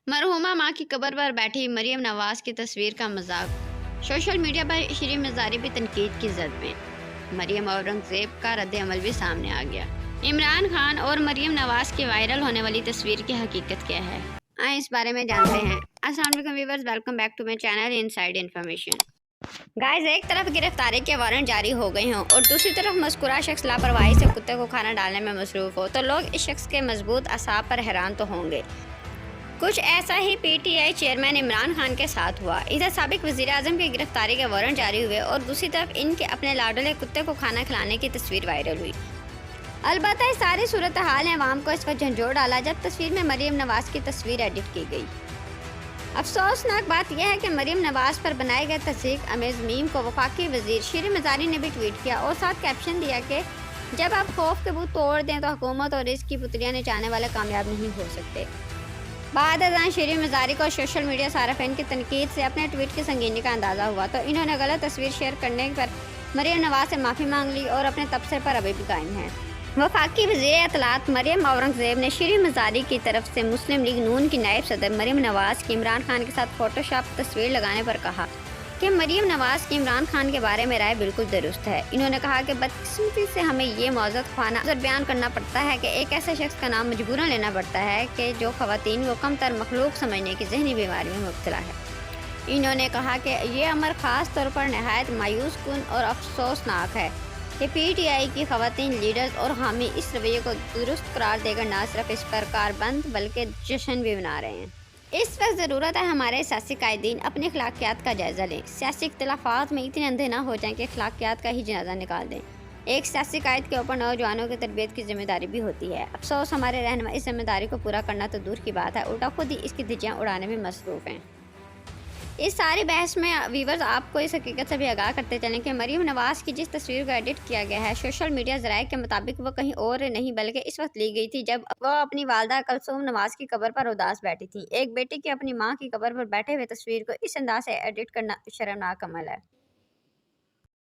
मरहूमा मां की कब्र पर बैठी मरियम नवाज की तस्वीर का मजाक। सोशल मीडिया पर शरीफ मज़ारी भी तनकीद की जद में। मरियम औरंगजेब का रद्द अमल भी सामने आ गया। इमरान खान और मरियम नवाज की वायरल होने वाली तस्वीर की हकीकत क्या है, आइए इस बारे में जानते हैं। अस्सलाम वालेकुम viewers, welcome back to my channel inside information. Guys, एक तरफ गिरफ्तारी के वारंट जारी हो गए हों और दूसरी तरफ मज़कूरा शख्स लापरवाही से कुत्ते को खाना डालने में मसरूफ़ हो, तो लोग इस शख्स के मजबूत असाब पर हैरान तो होंगे। कुछ ऐसा ही पीटीआई चेयरमैन इमरान खान के साथ हुआ। इधर साबिक वज़ीर आज़म की गिरफ्तारी के वारंट जारी हुए और दूसरी तरफ इनके अपने लाडले कुत्ते को खाना खिलाने की तस्वीर वायरल हुई। अलबत्ता इस सारी सूरत हाल ने अवाम को इस वक्त झंझोड़ डाला जब तस्वीर में मरियम नवाज की तस्वीर एडिट की गई। अफसोसनाक बात यह है कि मरियम नवाज पर बनाए गए तस्दीक अमेज मीम को वफाकी वज़ीर शरीफ मज़ारी ने भी ट्वीट किया और साथ कैप्शन दिया कि जब आप खौफ के भूत तोड़ दें तो हुकूमत और इसकी पुतलियां नचाने वाले कामयाब नहीं हो सकते। बाद अज़ान शरीफ मज़ारी को सोशल मीडिया सार्फिन की तनकीद से अपने ट्वीट की संगीनी का अंदाज़ा हुआ तो इन्होंने गलत तस्वीर शेयर करने पर मरियम नवाज से माफ़ी मांग ली और अपने तबसरे पर अभी भी कायम है। वफाकी वज़ीर इत्तलात मरियम औरंगजेब ने शरीफ मज़ारी की तरफ से मुस्लिम लीग नून की नायब सदर मरियम नवाज की इमरान खान के साथ फोटोशॉप तस्वीर लगाने पर कहा कि मरियम नवाज की इमरान खान के बारे में राय बिल्कुल दुरुस्त है। इन्होंने कहा कि बदकिस्मती से हमें ये मौजूद खाना बयान करना पड़ता है कि एक ऐसे शख्स का नाम मजबूरन लेना पड़ता है कि जो ख़वातीन को कम तर मखलूक समझने की जहनी बीमारी में मुब्तला है। इन्होंने कहा कि ये अमर ख़ास तौर पर नहायत मायूस कुन और अफसोसनाक है कि पीटीआई की ख़वातीन लीडर्स और हामी इस रवैये को दुरुस्त करार देकर न सिर्फ इस पर कारबंद बल्कि जश्न भी मना रहे हैं। इस वक्त ज़रूरत है हमारे सियासी कायदीन अपनी अखलाकियात का जायज़ा लें, सियासी इख्तिलाफात में इतने अंधे ना हो जाएं कि अखलाकियात का ही जनाजा निकाल दें। एक सियासी कायद के ऊपर नौजवानों की तरबियत की जिम्मेदारी भी होती है। अफसोस हमारे रहनुमा इस जिम्मेदारी को पूरा करना तो दूर की बात है, उल्टा खुद ही इसकी धज्जियां उड़ाने में मसरूफ़ हैं। इस सारी बहस में वीवर्स आपको इस हकीकत से भी आगाह करते चलें कि मरियम नवाज की जिस तस्वीर को एडिट किया गया है सोशल मीडिया ज़राए के मुताबिक वो कहीं और नहीं बल्कि इस वक्त ली गई थी जब वह अपनी वालदा कलसूम नवाज की कब्र पर उदास बैठी थी। एक बेटी की अपनी माँ की कब्र पर बैठे हुए तस्वीर को इस अंदाज से एडिट करना शर्मनाक अमल है।